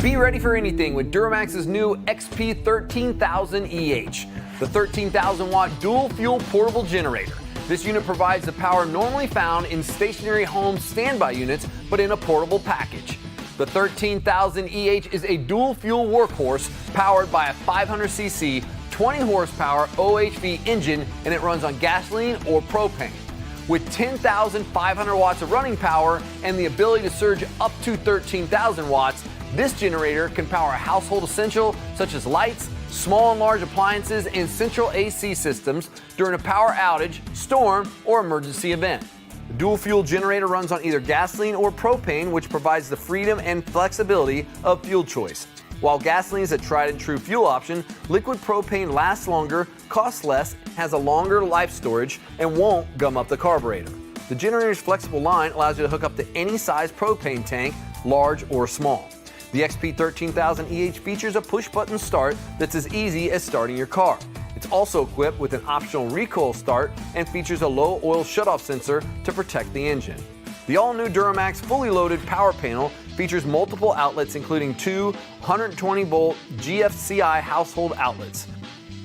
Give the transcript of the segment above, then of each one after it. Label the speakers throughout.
Speaker 1: Be ready for anything with DuroMax's new XP13000EH, the 13,000 watt dual fuel portable generator. This unit provides the power normally found in stationary home standby units, but in a portable package. The 13,000EH is a dual fuel workhorse powered by a 500cc, 20 horsepower OHV engine, and it runs on gasoline or propane. With 10,500 watts of running power and the ability to surge up to 13,000 watts, this generator can power a household essential such as lights, small and large appliances, and central AC systems during a power outage, storm, or emergency event. The dual fuel generator runs on either gasoline or propane, which provides the freedom and flexibility of fuel choice. While gasoline is a tried and true fuel option, liquid propane lasts longer, costs less, has a longer life storage, and won't gum up the carburetor. The generator's flexible line allows you to hook up to any size propane tank, large or small. The XP13000EH features a push-button start that's as easy as starting your car. It's also equipped with an optional recoil start and features a low oil shutoff sensor to protect the engine. The all-new DuroMax fully loaded power panel features multiple outlets including two 120-volt GFCI household outlets,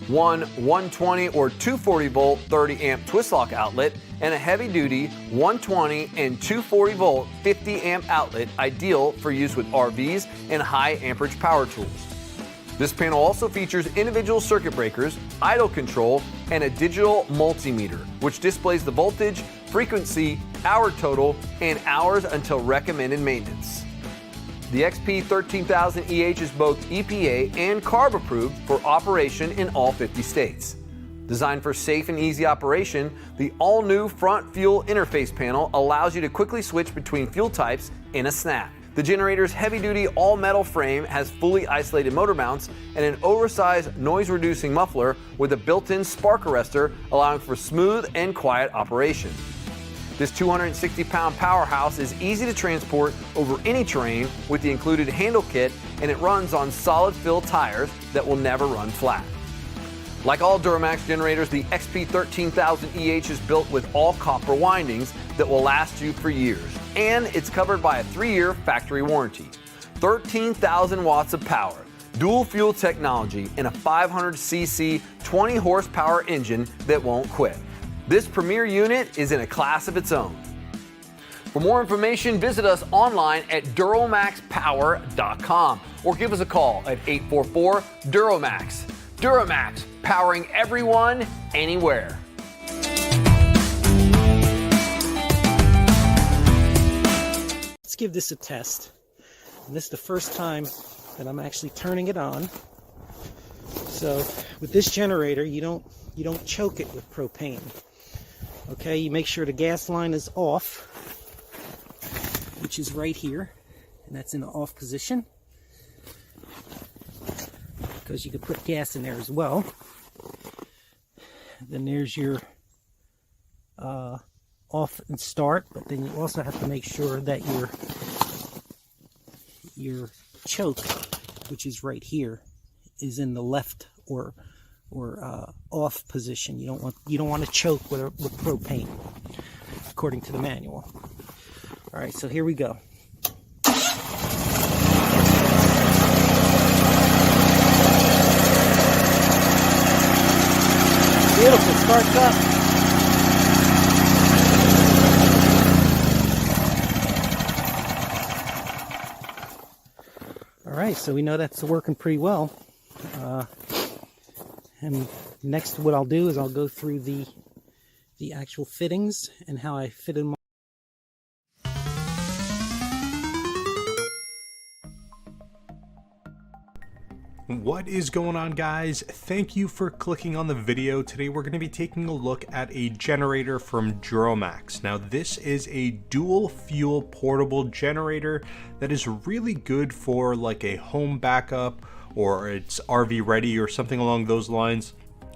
Speaker 1: one 120 or 240-volt 30-amp twist-lock outlet, and a heavy-duty 120 and 240-volt 50-amp outlet ideal for use with RVs and high-amperage power tools. This panel also features individual circuit breakers, idle control, and a digital multimeter, which displays the voltage, frequency, hour total, and hours until recommended maintenance. The XP13000EH is both EPA and CARB approved for operation in all 50 states. Designed for safe and easy operation, the all-new front fuel interface panel allows you to quickly switch between fuel types in a snap. The generator's heavy-duty all-metal frame has fully isolated motor mounts and an oversized noise-reducing muffler with a built-in spark arrestor, allowing for smooth and quiet operation. This 260-pound powerhouse is easy to transport over any terrain with the included handle kit, and it runs on solid fill tires that will never run flat. Like all DuroMax generators, the XP13000EH is built with all copper windings that will last you for years, and it's covered by a 3-year factory warranty. 13,000 watts of power, dual fuel technology, and a 500cc 20 horsepower engine that won't quit. This premier unit is in a class of its own. For more information, visit us online at DuroMaxPower.com or give us a call at 844-DuroMax. DuroMax, powering everyone, anywhere.
Speaker 2: Let's give this a test. And this is the first time that I'm actually turning it on. So with this generator, you don't choke it with propane. Okay, you make sure the gas line is off, which is right here, and that's in the off position, because you could put gas in there as well. Then there's your off and start, but then you also have to make sure that your choke, which is right here, is in the left or off position. You don't want to choke with propane, according to the manual. All right, so here we go. Beautiful, starts up. All right, so we know that's working pretty well. And next, what I'll do is I'll go through the actual fittings and how I fit in my.
Speaker 3: What is going on, guys? Thank you for clicking on the video. Today we're going to be taking a look at a generator from DuroMax. Now this is a dual fuel portable generator that is really good for like a home backup, or it's RV ready or something along those lines.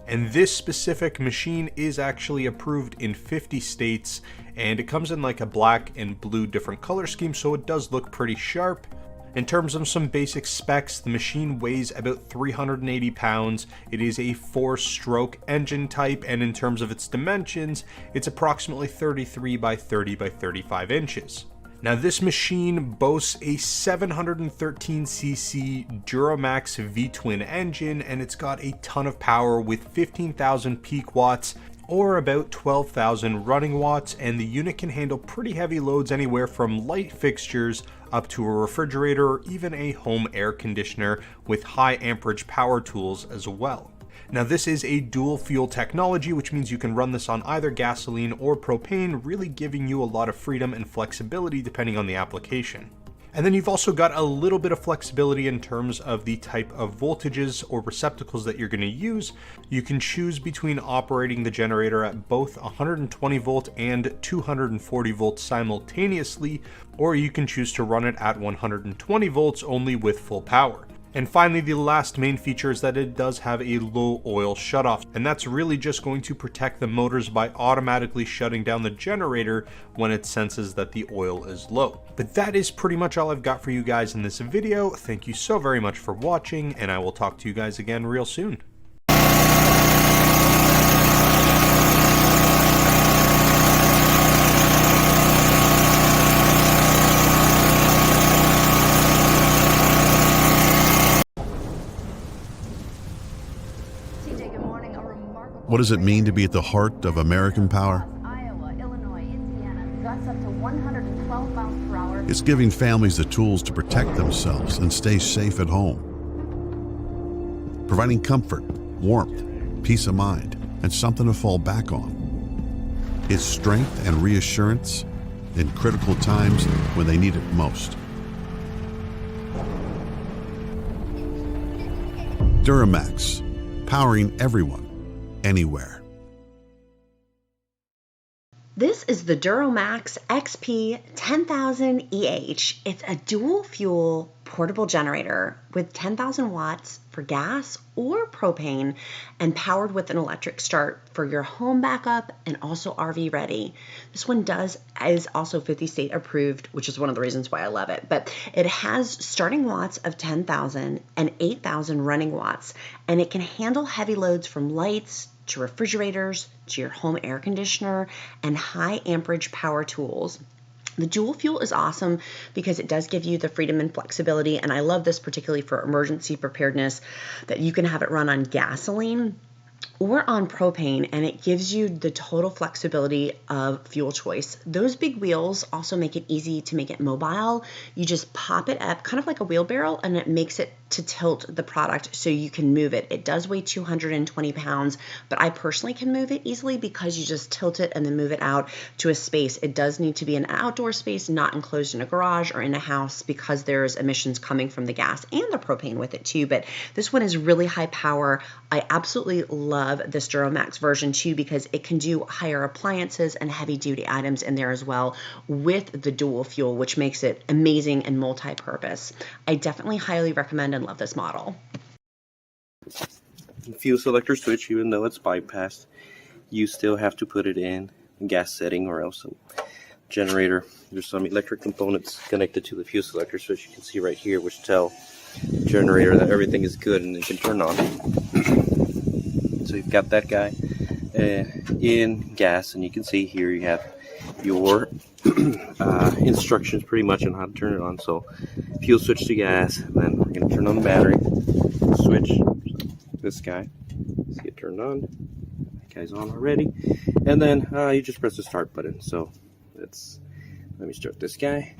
Speaker 3: And this specific machine is actually approved in 50 states, and it comes in like a black and blue different color scheme, so it does look pretty sharp. In terms of some basic specs, the machine weighs about 380 pounds. It is a 4-stroke engine type, and in terms of its dimensions, it's approximately 33 by 30 by 35 inches. Now this machine boasts a 713cc DuroMax V-twin engine, and it's got a ton of power with 15,000 peak watts or about 12,000 running watts, and the unit can handle pretty heavy loads anywhere from light fixtures up to a refrigerator or even a home air conditioner with high amperage power tools as well. Now this is a dual fuel technology, which means you can run this on either gasoline or propane, really giving you a lot of freedom and flexibility depending on the application. And then you've also got a little bit of flexibility in terms of the type of voltages or receptacles that you're going to use. You can choose between operating the generator at both 120 volt and 240 volts simultaneously, or you can choose to run it at 120 volts only with full power. And finally, the last main feature is that it does have a low oil shutoff, and that's really just going to protect the motors by automatically shutting down the generator when it senses that the oil is low. But that is pretty much all I've got for you guys in this video. Thank you so very much for watching, and I will talk to you guys again real soon.
Speaker 4: What does it mean to be at the heart of American power? It's giving families the tools to protect themselves and stay safe at home. Providing comfort, warmth, peace of mind, and something to fall back on. It's strength and reassurance in critical times when they need it most. DuroMax, powering everyone, anywhere.
Speaker 5: This is the DuroMax XP13000EH. It's a dual fuel portable generator with 10,000 watts for gas or propane and powered with an electric start for your home backup and also RV ready. This one is also 50 state approved, which is one of the reasons why I love it. But it has starting watts of 10,000 and 8,000 running watts, and it can handle heavy loads from lights to refrigerators, to your home air conditioner, and high amperage power tools. The dual fuel is awesome because it does give you the freedom and flexibility, and I love this particularly for emergency preparedness, that you can have it run on gasoline or on propane, and it gives you the total flexibility of fuel choice. Those big wheels also make it easy to make it mobile. You just pop it up, kind of like a wheelbarrow, and it makes it to tilt the product so you can move it. It does weigh 220 pounds, but I personally can move it easily because you just tilt it and then move it out to a space. It does need to be an outdoor space, not enclosed in a garage or in a house, because there's emissions coming from the gas and the propane with it too. But this one is really high power. I absolutely love this DuroMax version 2 because it can do higher appliances and heavy duty items in there as well with the dual fuel, which makes it amazing and multi-purpose. I definitely highly recommend and love this model.
Speaker 6: Fuel selector switch, even though it's bypassed, you still have to put it in gas setting, or else the generator, there's some electric components connected to the fuel selector switch, you can see right here, which tell the generator that everything is good and it can turn on. So you've got that guy in gas, and you can see here you have your instructions pretty much on how to turn it on. So fuel switch to gas, and then we're going to turn on the battery switch. This guy, see it turned on. That guy's on already, and then you just press the start button. So let me start this guy.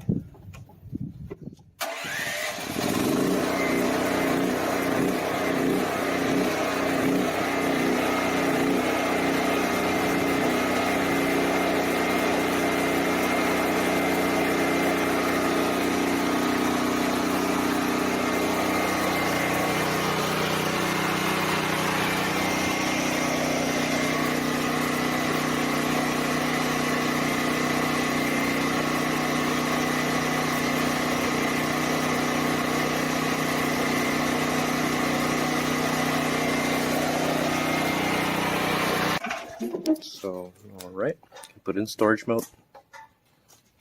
Speaker 6: So, alright, put in storage mode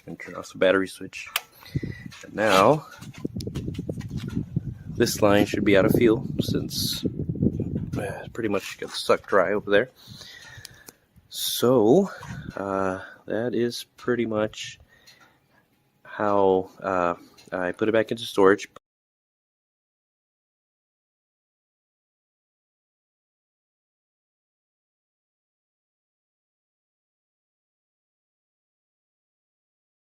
Speaker 6: and turn off the battery switch. And now, this line should be out of fuel since it pretty much got sucked dry over there. So, that is pretty much how I put it back into storage.